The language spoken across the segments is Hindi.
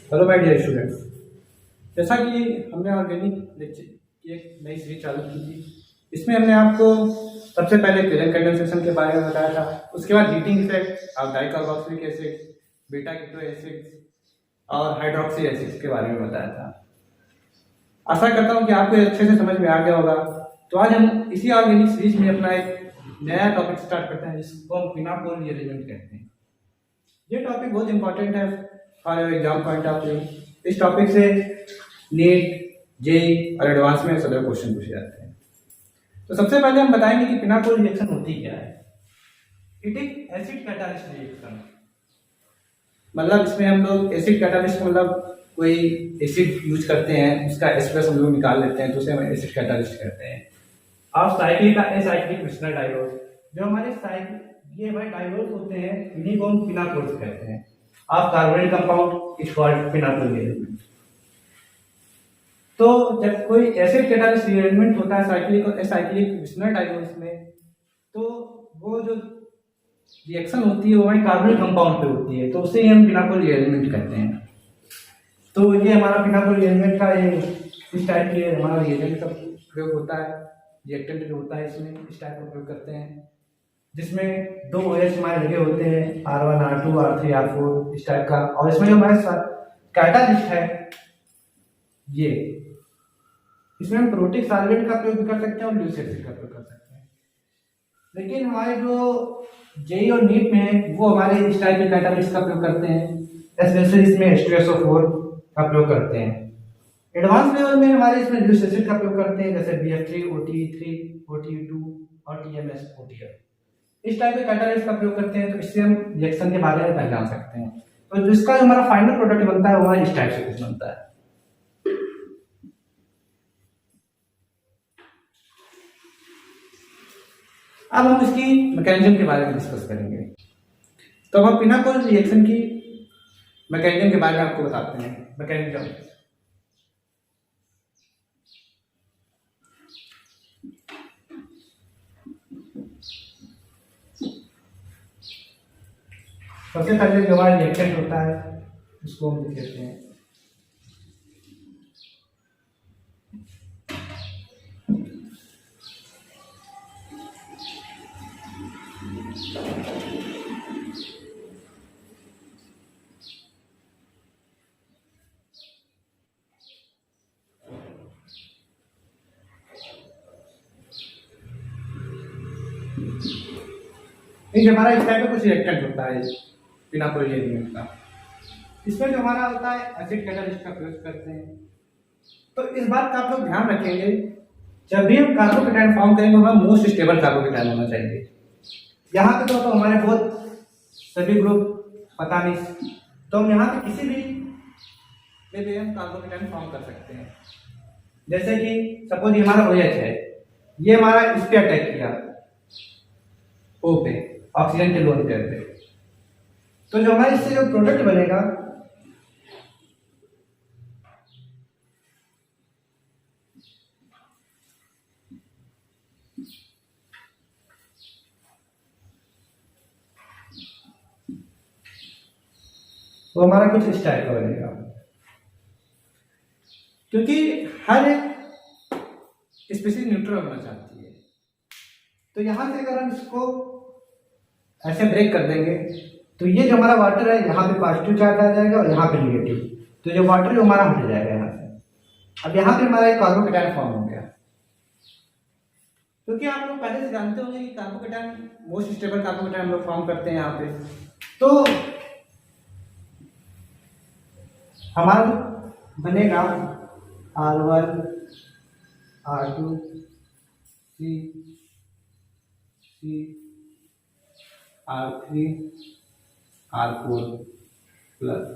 Hello my dear students. जैसा कि हमने ऑर्गेनिक लेक्चर की एक नई सीरीज चालू की थी, इसमें हमने आपको सबसे पहले पेरेंट कंडेंसेशन के बारे में बताया था। उसके बाद हीटिंग इफेक्ट और dicarboxylic acid, beta keto acids और हाइड्रोक्सी एसिड्स के बारे में बताया था। आशा करता हूं कि आपको ये अच्छे से समझ में आ गया होगा। तो आज हम इसी ऑर्गेनिक सीरीज में अपना एक नया टॉपिक स्टार्ट करते हैं, जिसको हम पिनापोल रीअरेंजमेंट कहते हैं। ये टॉपिक बहुत इंपॉर्टेंट है for your exam point of view. इस टॉपिक से नीट, जेई और एडवांस में सदर क्वेश्चन पूछे जाते हैं। तो सबसे पहले हम बताएंगे कि पिनापोल रिएक्शन होती क्या है। It is acid catalyst reaction. मतलब इसमें हम लोग एसिड कैटालिस्ट मतलब कोई एसिड यूज करते हैं, उसका H+ हम लोग निकाल लेते हैं, तो उसे हम एसिड कैटालिस्ट कहते हैं। और साइक्लिक का एसाइक्लिक मिश्रण डायोल, जो हमारे ये भाई डायोल होते हैं, इन्हीं को हम पिनापोल्स कहते हैं। आप कार्बोनेट कंपाउंड इज कॉल्ड पिनापोल रिएरेंजमेंट। तो जब कोई एसिड कैटालिस्ट रिएरेंजमेंट होता है साइक्लिक और एसाइक्लिक मिश्रण डायोल्स में, तो वो जो रिएक्शन होती है वो हमारी कार्बोनेट कंपाउंड पे होती है, तो उसे ही हम पिनापोल रिएरेंजमेंट कहते हैं। तो ये हमारा पिनापोल रिएरेंजमेंट का ये इस टाइप के हमारा रिएजेंट का प्रयोग होता है, रिएक्टेंट जो होता है इसमें इस टाइप का प्रयोग करते हैं, जिसमें दो OH हमारे लगे होते हैं, R1 R2 R3 R4 इस टाइप का। और इसमें जो हमारे साथ कैटालिस्ट है, ये इसमें हम प्रोटिक सॉल्वेंट का प्रयोग भी कर सकते हैं और ल्यूस एसिड का प्रयोग कर सकते हैं। लेकिन हमारे जो जेई और नीट में है, वो हमारे इस टाइप के कैटालिस्ट का प्रयोग करते हैं, स्पेशली इसमें H2SO4 का प्रयोग करते हैं। एडवांस लेवल में हमारे इसमें ल्यूस एसिड का प्रयोग करते हैं, जैसे BF3 OTE3 OTE2 और TMS OTF। इस टाइप के कैटालिस्ट का प्रयोग करते हैं, तो इससे हम रिएक्शन के बारे में पहचान सकते हैं। तो जिसका जो हमारा फाइनल प्रोडक्ट बनता है वो इस टाइप से कुछ बनता है। अब हम इसकी मैकेनिज्म के बारे में डिस्कस करेंगे। तो हम पिनापोल रिएक्शन की मैकेनिज्म के बारे में आपको बताते हैं। मैकेनिज्म सबसे पहले जो हमारा रिएक्टेंट होता है उसको हम लिख लेते हैं। हमारा इस टाइप का कुछ रिएक्टेंट होता है पिनापोल रिएरेंजमेंट का। इसमें जो हमारा होता है एसिड कैटालिस्ट का प्रयोग करते हैं। तो इस बात का आप लोग ध्यान रखेंगे, जब भी हम कार्बोकेटायन फॉर्म करेंगे हमें मोस्ट स्टेबल कार्बोकेटायन होना चाहिए। यहाँ पे तो हमारे बहुत सभी ग्रुप पता नहीं, तो हम यहाँ पे किसी भी हम कार्बोकेटायन फॉर्म कर सकते हैं। जैसे कि सपोज ये हमारा OH है, ये हमारा इस पे अटैक किया O पे, ऑक्सीजन के लोन पेयर पे, तो जो हमारे इससे जो प्रोडक्ट बनेगा वो हमारा कुछ इस टाइप का बनेगा। क्योंकि हर एक स्पीशीज न्यूट्रल होना चाहती है, तो यहां से अगर हम इसको ऐसे ब्रेक कर देंगे तो ये जो हमारा वाटर है यहाँ पे पॉजिटिव चार्ज आ जाएगा और यहाँ पे निगेटिव, तो जो वाटर है हमारा हट जाएगा यहाँ से। अब यहाँ पे हमारा एक कार्बोकेटायन फॉर्म हो गया। क्योंकि आप लोग पहले से जानते होंगे कि कार्बोकेटायन मोस्ट स्टेबल कार्बोकेटायन हम लोग फॉर्म करते हैं यहाँ पे, तो हमारा बनेगा R1 R2 C R3 R4 plus,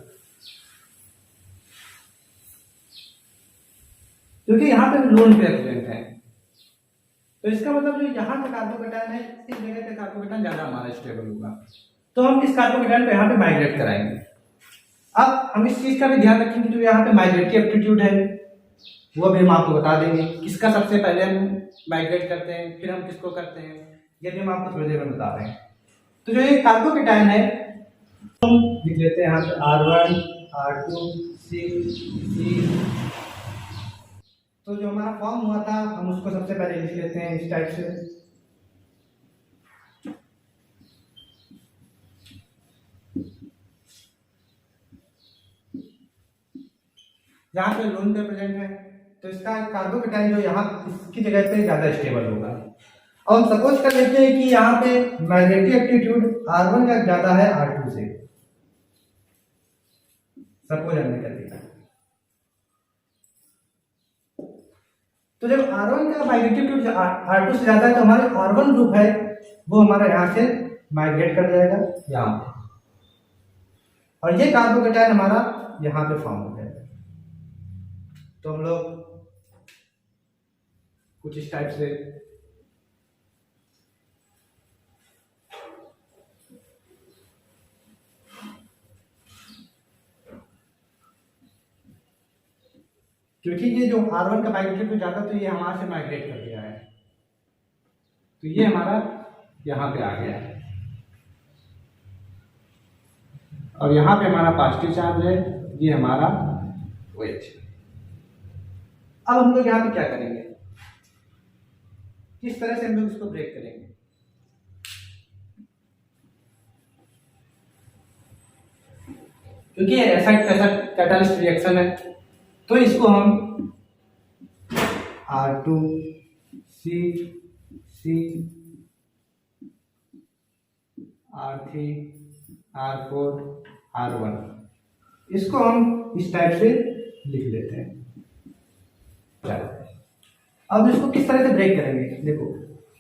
क्योंकि यहाँ पे लोन पे प्रेजेंट है, तो इसका मतलब जो यहाँ का कार्बोकेटायन है इस जगह पे कार्बोकेटायन ज्यादा हमारा स्टेबल होगा, तो हम इस कार्बोकेटायन को यहाँ पे माइग्रेट कराएंगे। अब हम इस चीज का भी ध्यान रखेंगे, जो यहाँ पे माइग्रेटरी एप्टीट्यूड है वो भी हम आपको बता देंगे, किसका सबसे पहले हम माइग्रेट करते हैं, फिर हम किसको करते हैं, ये भी हम आपको थोड़ी देर में बता रहे हैं। तो जो ये कार्बोकेटायन है हम लिख लेते हैं यहाँ पे R1 R2C। तो जो हमारा फॉर्म हुआ था हम उसको सबसे पहले लिख लेते हैं इस टाइप से। यहाँ पे लोन पे प्रेजेंट है तो इसका कार्बोकेटाइन जो यहाँ इसकी जगह पे ज्यादा स्टेबल होगा। और सपोज कर लेते हैं कि यहाँ पे मैग्नेटिक एप्टीट्यूड R1 का ज्यादा है R2 से, सपोज हमने कर दिया। तो जब R1 का मैग्नेटिक एप्टीट्यूड R2 से ज्यादा है तो हमारा R1 ग्रुप है वो हमारा यहाँ से माइग्रेट कर जाएगा यहाँ पे, और ये कार्बोकेटाइन हमारा यहाँ पे फॉर्म हो जाएगा। तो हम लोग कुछ इस टाइप से क्योंकि ये जो R1 का माइग्रेट तो जाता तो ये हमारे से माइग्रेट कर गया है तो ये हमारा यहाँ पे आ गया है, और यहाँ पे हमारा पॉजिटिव चार्ज है, ये हमारा OH। अब हम लोग यहाँ पे क्या करेंगे, किस तरह से हम लोग इसको ब्रेक करेंगे। क्योंकि ऐसा कैटालिस्ट रिएक्शन है तो इसको हम R2C R3 R4 R1 इसको हम इस टाइप से लिख लेते हैं। अब इसको किस तरह से ब्रेक करेंगे, देखो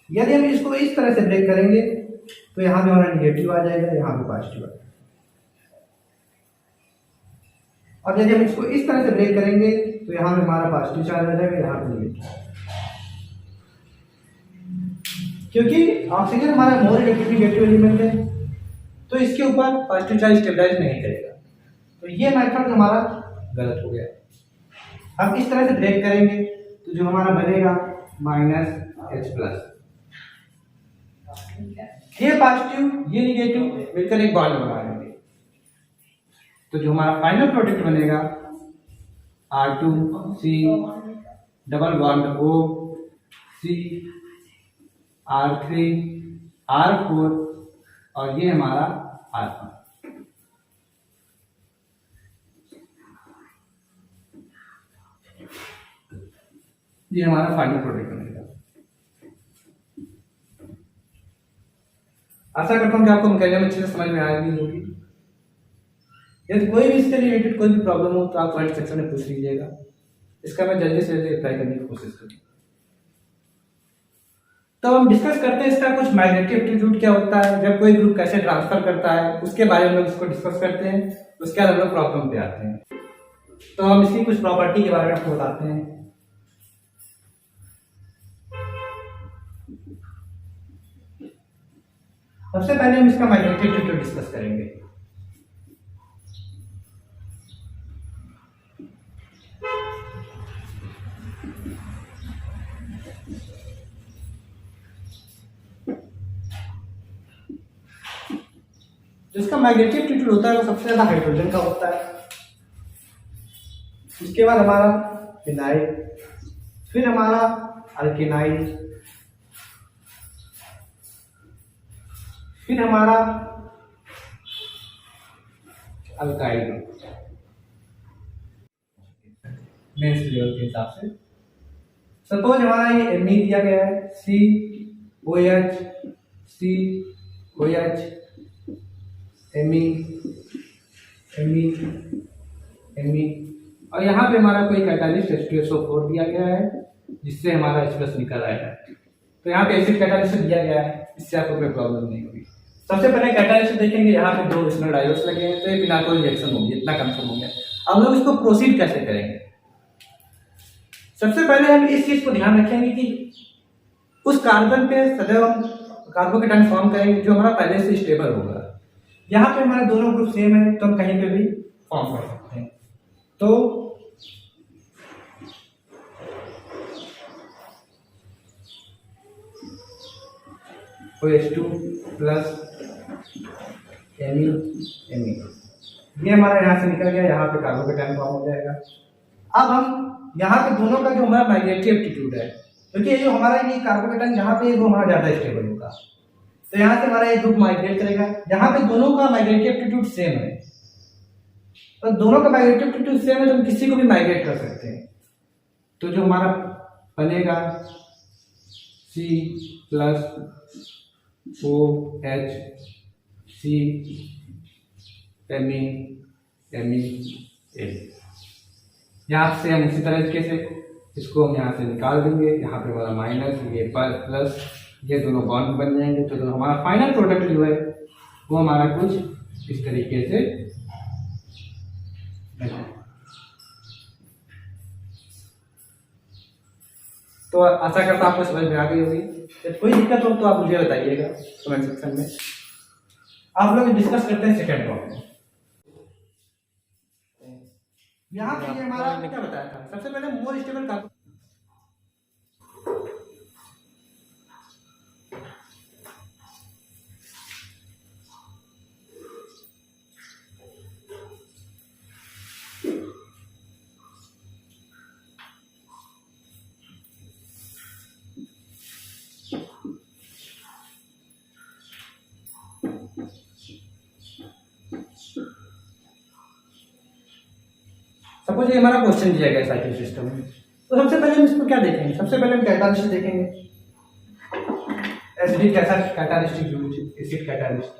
यदि हम इसको इस तरह से ब्रेक करेंगे तो यहाँ पे हमारा निगेटिव आ जाएगा, यहाँ पे पॉजिटिव आ जाएगा। और यदि हम इसको इस तरह से ब्रेक करेंगे तो यहाँ पे हमारा पॉजिटिव चार्ज आ जाएगा, यहाँ पे निगेटिव। क्योंकि ऑक्सीजन हमारा मोर नेगेटिव एलिमेंट है तो इसके ऊपर पॉजिटिव चार्ज स्टेबलाइज नहीं करेगा, तो ये मेथड हमारा गलत हो गया। अब इस तरह से ब्रेक करेंगे तो जो हमारा बनेगा -H+, ये पॉजिटिव ये निगेटिव मिलकर एक बॉन्ड बना लेंगे। तो जो हमारा फाइनल प्रोडक्ट बनेगा R2C double bond OC R3 R4 और ये हमारा R1। ये हमारा फाइनल प्रोडक्ट बनेगा। आशा करता हूँ कि आपको मैकेनिज्म अच्छे से समझ में आ गई होगी। यदि कोई भी इससे रिलेटेड कोई भी प्रॉब्लम हो तो आप कमेंट सेक्शन में पूछ लीजिएगा, इसका मैं जल्दी से जल्दी रिप्लाई करने की कोशिश करूँगा। तो हम डिस्कस करते हैं इसका कुछ मैग्नेटिक एप्टीट्यूड क्या होता है, जब कोई ग्रुप कैसे ट्रांसफर करता है उसके बारे में हम इसको डिस्कस करते हैं। उसके बाद हम लोग प्रॉब्लम पे आते हैं, तो हम इसकी कुछ प्रॉपर्टी के बारे में आपको बताते हैं। सबसे पहले हम इसका मैग्नेटिक एप्टीट्यूड डिस्कस करेंगे। जिसका मैग्नेटिक एप्टीट्यूड होता है वो सबसे ज्यादा हाइड्रोजन का होता है। उसके बाद हमारा फिनाइल, फिर हमारा अल्केनाइल, फिर हमारा अल्काइल मेंस लेवल के हिसाब से। सपोज हमारा ये एमई दिया गया है COH COH Me और यहाँ पे हमारा कोई कैटालिस्ट H2SO4 दिया गया है जिससे हमारा H+ निकल आया है। तो यहाँ पे एसिड कैटालिस्ट दिया गया है, इससे आपको कोई प्रॉब्लम नहीं होगी। सबसे पहले कैटालिस्ट देखेंगे, यहाँ पे 2 विस्नर डायोड्स लगे हैं तो ये बिना कोई रिएक्शन होगी, इतना कंफर्म हो गया। अब लोग इसको प्रोसीड कैसे करेंगे। सबसे पहले हम इस चीज को ध्यान रखेंगे कि उस कार्बन पे सदैव हम कार्बोकेटाइन फॉर्म करेंगे जो हमारा पहले से स्टेबल होगा। यहाँ पे हमारे दोनों ग्रुप सेम है तो हम कहीं पे भी फॉर्म कर सकते हैं। तो OH2 प्लस Me ये हमारा यहाँ से निकल गया, यहाँ पे कार्बोकेटाइन फॉर्म हो जाएगा। अब हम यहाँ पे दोनों का जो हमारा माइग्रेटरी एप्टीट्यूड है, क्योंकि ये जो हमारा ये कार्बोकेटाइन यहाँ पे वो हमारा ज़्यादा स्टेबल होगा, तो यहाँ से हमारा ये ग्रुप माइग्रेट करेगा। यहाँ पे दोनों का माइग्रेटरी एप्टीट्यूड सेम है, तो दोनों का माइग्रेटरी एप्टीट्यूड सेम है तो हम किसी को भी माइग्रेट कर सकते हैं। तो जो हमारा बनेगा CH+OH, यहाँ से हम उसी तरीके से इसको हम यहाँ से निकाल देंगे, यहाँ पे हमारा माइनस, ये प्लस, ये दोनों बॉन्ड बन जाएंगे। तो हमारा फाइनल प्रोडक्ट जो है वो हमारा कुछ इस तरीके से तो आशा करता आपको समझ में आ गई होगी। जब कोई दिक्कत हो तो आप मुझे बताइएगा कमेंट सेक्शन में। आप लोग डिस्कस करते हैं सेकंड प्रॉब्लम। यहाँ पे ये हमारा क्या बताया था, सबसे पहले मोर स्टेबल कार्बन, सपोज ये हमारा क्वेश्चन दिया गया साइकिल सिस्टम में, तो सबसे पहले हम इसको क्या देखेंगे, सबसे पहले हम कैटालिस्ट देखेंगे। एसिडिक कैसा कैटालिस्टिक यूज, एसिड कैटालिस्ट।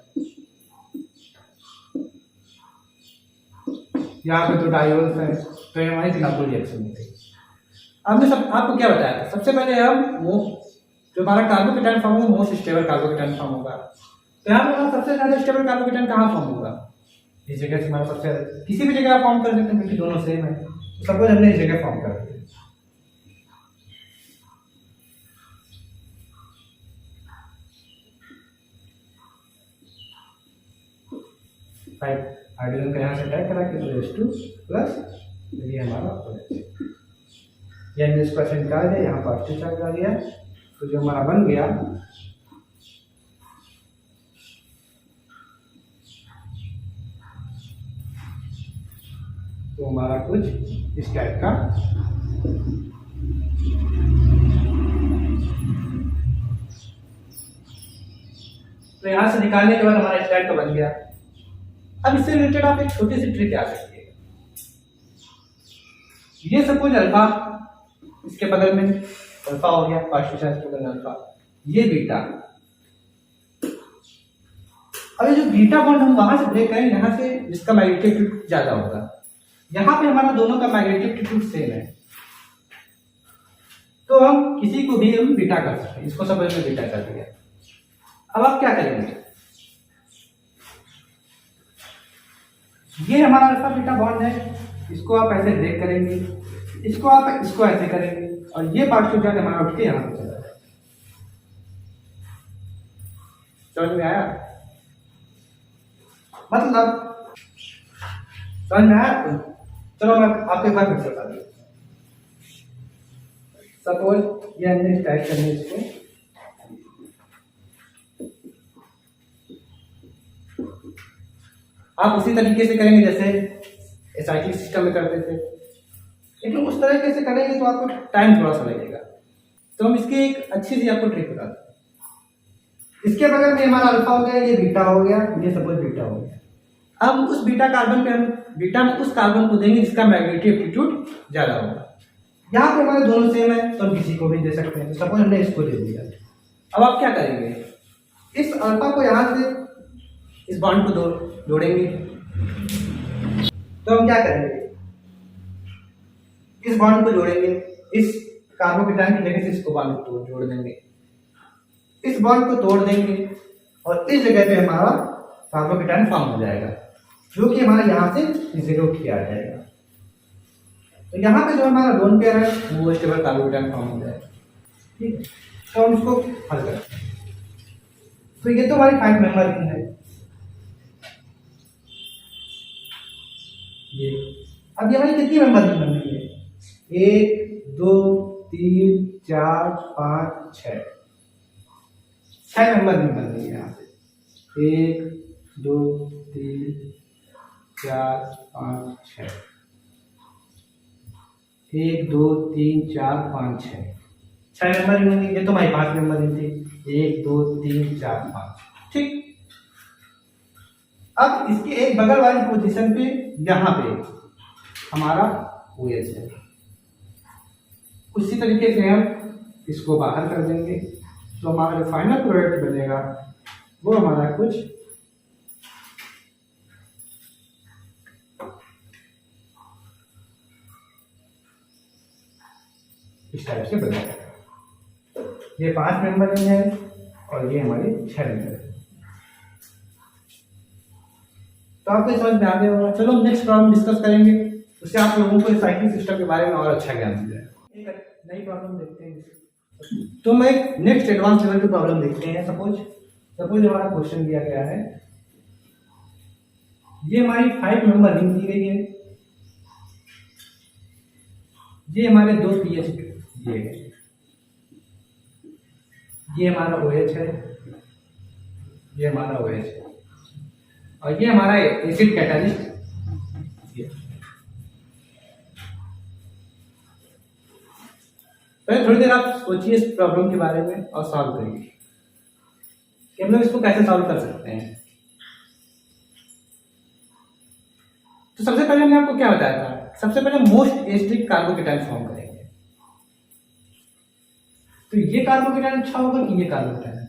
यहाँ पे तो डायोल्स है, तो ये हमारी फिनाइल रिएक्शन होती है। हमने सब आपको क्या बताया था, सबसे पहले हम जो हमारा कार्बोकेटाइन फॉर्म होगा मोस्ट स्टेबल कार्बोकेटाइन फॉर्म होगा। तो यहाँ पे सबसे ज्यादा स्टेबल कार्बोकेटाइन कहाँ फॉर्म होगा, इस जगह से हमारा सबसे किसी भी जगह फॉर्म कर सकते हैं क्योंकि दोनों सेम है। तो सपोज हमने इस जगह फॉर्म कर दिया, हाइड्रोजन का यहाँ से अटैक करा के H2 प्लस ये हमारा ये हमने इसको ऐसे निकाल दिया, यहाँ पॉजिटिव चार्ज आ गया। तो जो हमारा बन गया तो हमारा कुछ इस टाइप का तो यहाँ से निकालने के बाद हमारा इस टाइप का बन गया। अब इससे रिलेटेड आप एक छोटी सी ट्रिक याद रखिएगा। ये सपोज अल्फा, इसके बगल में अल्फा हो गया, पॉजिटिव चार्ज के बगल में अल्फा, ये बीटा। अब ये जो बीटा बॉन्ड हम वहां से ब्रेक करें, यहाँ से इसका मैग्नेटिक एप्टीट्यूड ज्यादा होगा। यहाँ पे हमारा दोनों का मैग्नेटिक एप्टीट्यूड सेम है, तो हम किसी को भी हम बीटा कर सकते हैं। इसको समझ में बीटा कर दिया। अब आप क्या करेंगे, ये हमारा अल्फा बीटा बॉन्ड है, इसको आप ऐसे ब्रेक करेंगे, इसको आप इसको ऐसे करेंगे और ये पॉजिटिव चार्ज हमारा उठ के यहाँ पे चला जाएगा। समझ में आया, मतलब समझ में आया। चलो मैं आपके बार फिर से बता दूं। सपोज ये हमने स्टार्ट करने इसको, आप उसी तरीके से करेंगे जैसे साइक्लिक सिस्टम में करते थे, लेकिन उस तरीके से करेंगे तो आपको टाइम थोड़ा सा लगेगा। तो हम इसकी एक अच्छी सी आपको ट्रिक बताते हैं। इसके बगल में हमारा अल्फा हो गया, ये बीटा हो गया, ये सपोज बीटा हो गया। अब उस बीटा कार्बन पे हम बीटा में उस कार्बन को देंगे जिसका मैग्नेटिक एप्टीट्यूड ज्यादा होगा। यहाँ पे हमारे दोनों सेम है तो हम किसी को भी दे सकते हैं। तो सपोज हमने इसको दे दिया। अब आप क्या करेंगे, इस अल्फा को यहाँ से इस बॉन्ड को जोड़ेंगे। तो हम क्या करेंगे, इस बॉन्ड को जोड़ेंगे, इस कार्बोकेटाइन की जगह से इसको बॉन्ड को जोड़ देंगे, इस बॉन्ड को तोड़ देंगे और इस जगह पे हमारा कार्बोकेटाइन फॉर्म हो जाएगा, जो कि हमारे यहाँ से इस जगह उठ के आ जाएगा। तो यहाँ पे जो हमारा लोन पेयर है वो स्टेबल कार्बोकेटाइन फॉर्म हो जाएगा। ठीक है, तो हम इसको हल करते हैं। तो ये तो हमारी 5 मेंबर की है। ये अब ये हमारी कितनी मेंबर की बन रही है, 1 2 3 4 5 6 मेंबर की बन रही है। यहाँ से 1 2 3 4 5 6, 1 2 3 4 5 6, 6 मेंबर रिंग होंगी। ये तो भाई 5 मेंबर रिंग थी, 1 2 3 4 5, ठीक। अब इसके एक बगल वाली पोजीशन पे यहाँ पे हमारा OS है, उसी तरीके से हम इसको बाहर कर देंगे, तो हमारा जो फाइनल प्रोडक्ट बनेगा वो हमारा कुछ इस टाइप से बन जाएगा। ये 5 मेंबर है और ये हमारे 6 मेंबर है। तो आपको समझ में आ गया होगा। चलो नेक्स्ट प्रॉब्लम डिस्कस करेंगे, उससे आप लोगों को साइक्लिक सिस्टम के बारे में और अच्छा ज्ञान मिल जाएगा। एक नई प्रॉब्लम देखते हैं। तो मैं नेक्स्ट एडवांस लेवल की प्रॉब्लम देखते हैं। सपोज हमारा क्वेश्चन दिया गया है, ये हमारी 5 मेंबर रिंग दी गई है, ये हमारे 2 पीएच ये है, ये हमारा OH है, ये हमारा OH है, और ये हमारा एसिड कैटालिस्ट है। पहले थोड़ी देर आप सोचिए इस प्रॉब्लम के बारे में और सॉल्व करिए कि हम लोग इसको कैसे सॉल्व कर सकते हैं। तो सबसे पहले मैंने आपको क्या बताया था, सबसे पहले मोस्ट एसिडिक कार्बोकेटाइन फॉर्म करेंगे। तो ये कार्बोकेटाइन अच्छा होगा कि ये carbocation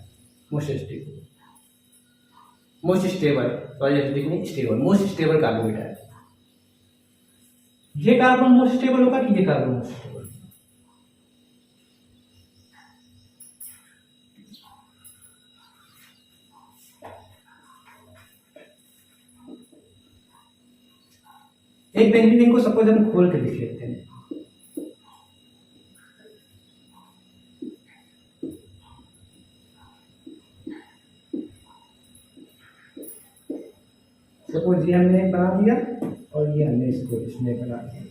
most acidic, most stable, sorry acidic नहीं स्टेबल, मोस्ट स्टेबल कार्बोकेटाइन। ये कार्बन मोस्ट स्टेबल होगा कि ये कार्बन मोस्ट स्टेबल? एक बेंजीन को सपोज हम खोल के लिख लेते हैं। सपोज ये हमने बना दिया और ये हमने इसको इसमें बना दिया।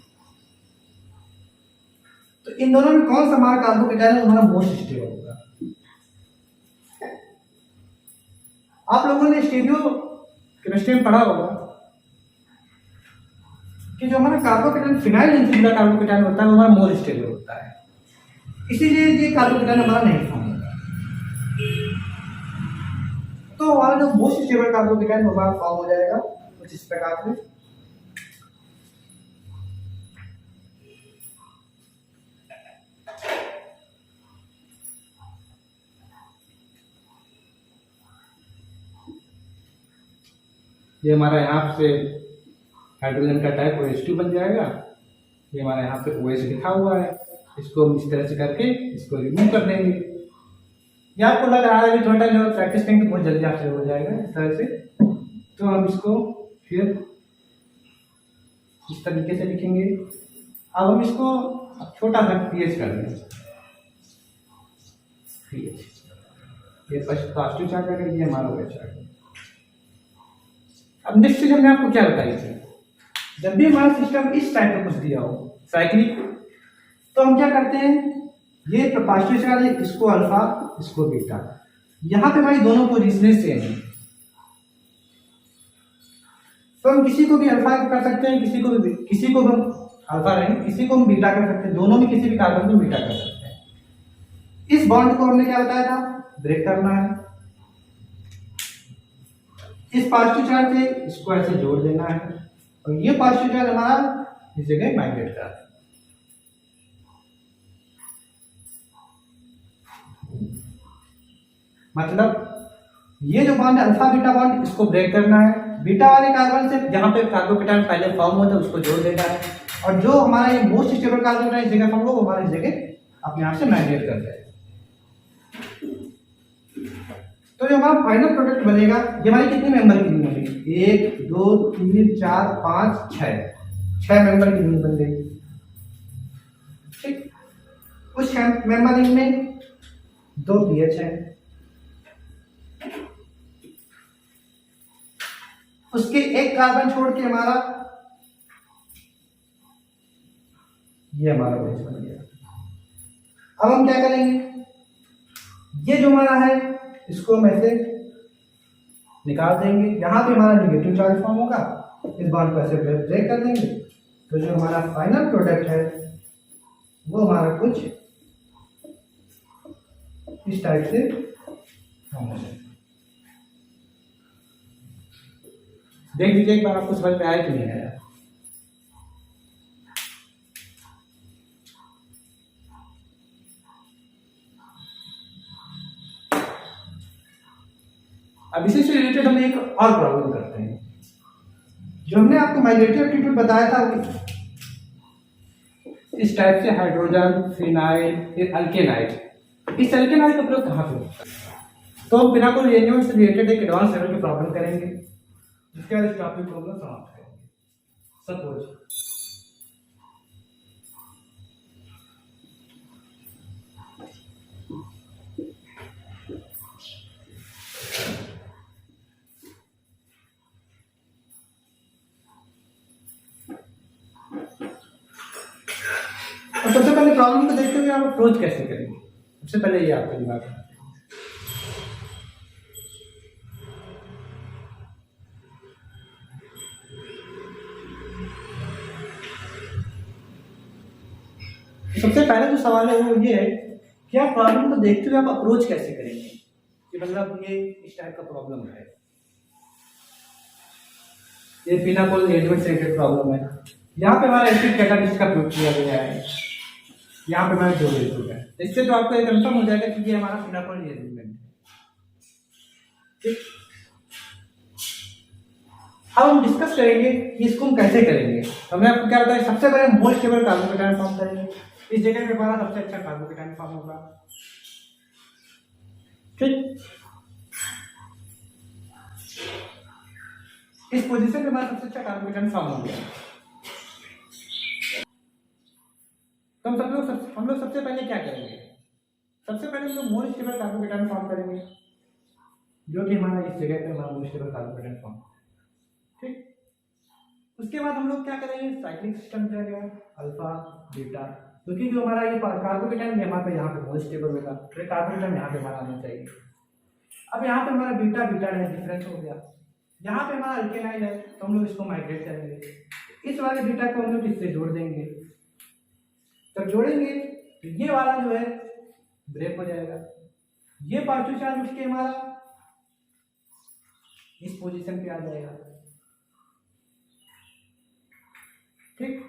तो इन दोनों में कौन सा हमारा कार्बोकेटाइन है हमारा मोस्ट स्टेबल होगा? आप लोगों ने स्टीरियो केमिस्ट्री में पढ़ा होगा कि जो हमारा कार्बोकेटाइन फिनाइल इनफिनिटा कार्बोकेटाइन होता है वो हमारा मोस्ट स्टेबल होता है, इसीलिए ये कार्बोकेटाइन हमारा नहीं फॉर्म होता। तो हमारा जो मोस्ट स्टेबल कार्बोकेटाइन हमारा फॉर्म हो जाएगा कुछ इस प्रकार से। ये हमारा यहाँ से हाइड्रोजन का टाइप OH2 बन जाएगा। ये हमारा यहाँ पे OH लिखा हुआ है, इसको हम इस तरह से करके इसको रिमूव कर देंगे। ये आपको लग रहा है कि थोड़ा जो प्रैक्टिस करेंगे बहुत जल्दी आपसे हो जाएगा इस तरह से। तो हम इसको फिर इस तरीके से लिखेंगे। अब हम इसको छोटा सा pH कर देंगे, pH। ये पॉजिटिव चार्ज आ गया, ये हमारा OH आ गया। अब नेक्स्ट चीज हमने आपको क्या बताई थी, जब भी हमारा सिस्टम इस टाइप का कुछ दिया हो साइक्लिक, तो हम क्या करते हैं, ये पॉजिटिव चार्ज है, इसको अल्फा इसको बीटा, यहाँ पे हमारी दोनों पोजीशनें सेम है। तो हम किसी को भी अल्फा कर सकते हैं, किसी को हम अल्फा रहेंगे, किसी को हम बीटा कर सकते हैं, दोनों में किसी भी कार्बन को बीटा कर सकते हैं। इस बॉन्ड को हमने क्या बताया था, ब्रेक करना है। इस पॉजिटिव चार्ज से इसको ऐसे जोड़ देना है और ये पॉजिटिव चार्ज हमारा इस जगह माइग्रेट कर है। मतलब ये जो बॉन्ड है अल्फा बीटा बॉन्ड, इसको ब्रेक करना है। बीटा वाले कार्बन से जहां पे कार्बोकेटाइन पहले फॉर्म होता है उसको जोड़ देना है, और जो हमारा ये मोस्ट स्टेबल कार्बोकेटाइन इस जगह फॉर्म होगा वो हमारी जगह अपने आप से माइग्रेट कर जाएगा। तो जो हमारा फाइनल प्रोडक्ट बनेगा, ये हमारी कितने मेंबर की रिंग बनेगी, 1 2 3 4 5 6 मेंबर की रिंग बन गई। ठीक, उस मेंबर रिंग में 2 पीएच है, उसके एक कार्बन छोड़ के हमारा ये हमारा OH बन गया। अब हम क्या करेंगे, ये जो हमारा है इसको हम ऐसे निकाल देंगे, यहाँ पे हमारा नेगेटिव चार्ज फॉर्म होगा इस बॉन्ड को ऐसे ब्रेक कर देंगे, तो जो हमारा फाइनल प्रोडक्ट है वो हमारा कुछ इस टाइप से फॉर्म हो जाएगा। देख लीजिए एक बार आपको समझ में आया कि नहीं आया। अब इसी से रिलेटेड हम एक और प्रॉब्लम करते हैं। जो हमने आपको माइग्रेटिव एप्टीट्यूड बताया था इस टाइप से हाइड्रोजन, फिनाइल, फिर अल्केनाइड। इस अल्केनाइड का प्रयोग कहाँ पे होता है? तो हम पिनाकोल रिएजेंट से रिलेटेड एक एडवांस लेवल की प्रॉब्लम करेंगे, जिसके बाद इस टॉपिक को हम लोग समाप्त करेंगे। सपोज और सबसे पहले प्रॉब्लम को देखते हुए आप अप्रोच कैसे करेंगे, सबसे पहले ये आपका दिमाग में आना चाहिए। सबसे पहला जो सवाल है वो ये है कि आप प्रॉब्लम को देखते हुए आप अप्रोच कैसे करेंगे, कि मतलब ये इस टाइप का प्रॉब्लम है, ये पिनाकोल रिएजेंट से रिलेटेड प्रॉब्लम है। यहाँ पे हमारा एसिड कैटालिस्ट का प्रयोग किया गया है, यहाँ पे हमारा जो रेजोल्यूट है, इससे तो आपको कंफर्म हो जाएगा कि ये हमारा पिनाकोल रिएजेंट है। ठीक, अब हम डिस्कस करेंगे कि इसको हम कैसे करेंगे। तो हमें आपको क्या बताया, सबसे पहले मोस्ट स्टेबल कार्बोकेटायन फॉर्म करेंगे। इस जगह पे हमारा सबसे अच्छा कार्बोकेटायन फॉर्म होगा। ठीक, इस पोजीशन पे हमारा सबसे अच्छा कार्बोकेटायन फॉर्म हो गया। तो हम लोग सबसे पहले क्या करेंगे, सबसे पहले हम लोग मोस्ट स्टेबल कार्बोकेटायन फॉर्म करेंगे, जो कि हमारा इस जगह पे हमारा मोस्ट स्टेबल कार्बोकेटायन फॉर्म। ठीक, उसके बाद हम लोग क्या करेंगे, साइक्लिक सिस्टम जाएगा अल्फा बीटा, क्योंकि जो हमारा ये कार्बोकेटायन हमारे पे यहाँ पे मोस्ट स्टेबल होगा, तो कार्बोकेटायन यहाँ पे हमारा आना चाहिए। अब यहाँ पे हमारा बीटा बीटा डिफरेंस हो गया, यहाँ पे हमारा अल्केनाइड है, तो हम लोग इसको माइग्रेट करेंगे। इस वाले बीटा को हम लोग इससे जोड़ देंगे। जब जोड़ेंगे तो ये वाला जो है ब्रेक हो जाएगा, ये पार्शियल चार्ज उसके हमारा इस पोजीशन पे आ जाएगा। ठीक,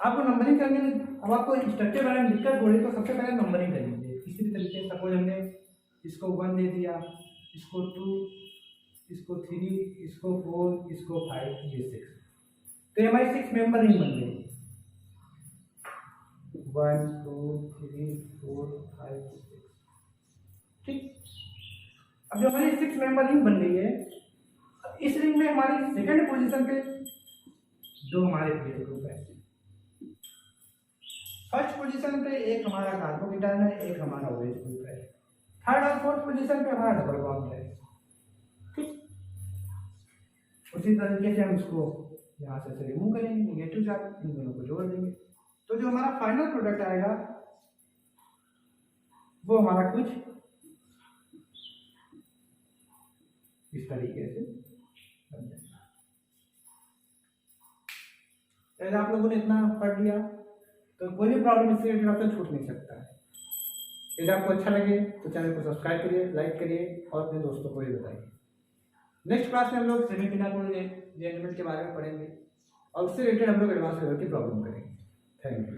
आपको नंबरिंग करने में, अब आपको स्ट्रक्चर बारे में दिक्कत हो रही तो सबसे पहले नंबरिंग कर लीजिए इसी तरीके से। सपोज हमने इसको 1 दे दिया, इसको 2, इसको 3, इसको 4, इसको 5, ये 6, तो ये हमारी 6 मेंबर रिंग बन गई। 1 2 3 4 5 6। ठीक, अब जो हमारी 6 मेंबर रिंग बन गई है, अब इस रिंग में हमारी सेकंड पोजीशन पे दो हमारे प्लेयर ग्रुप है। फर्स्ट पोजीशन पे एक हमारा कार्बोकेटायन है, एक हमारा OH ग्रुप है। थर्ड और फोर्थ पोजीशन पे हमारा डबल बॉन्ड है। ठीक, उसी तरीके से हम इसको यहाँ से रिमूव करेंगे, नेगेटिव चार्ज इन दोनों को जोड़ देंगे, तो जो हमारा फाइनल प्रोडक्ट आएगा वो हमारा कुछ इस तरीके से बन जाएगा। यदि आप लोगों ने इतना पढ़ लिया तो कोई भी प्रॉब्लम इससे रिलेटेड आपसे छूट नहीं सकता है। यदि आपको अच्छा लगे तो चैनल को सब्सक्राइब करिए, लाइक करिए और अपने दोस्तों को भी बताइए। नेक्स्ट क्लास में हम लोग सेमी पिनाकोल रिएजेंट के बारे में पढ़ेंगे और उससे रिलेटेड हम लोग एडवांस लेवल की प्रॉब्लम करेंगे। Thank you.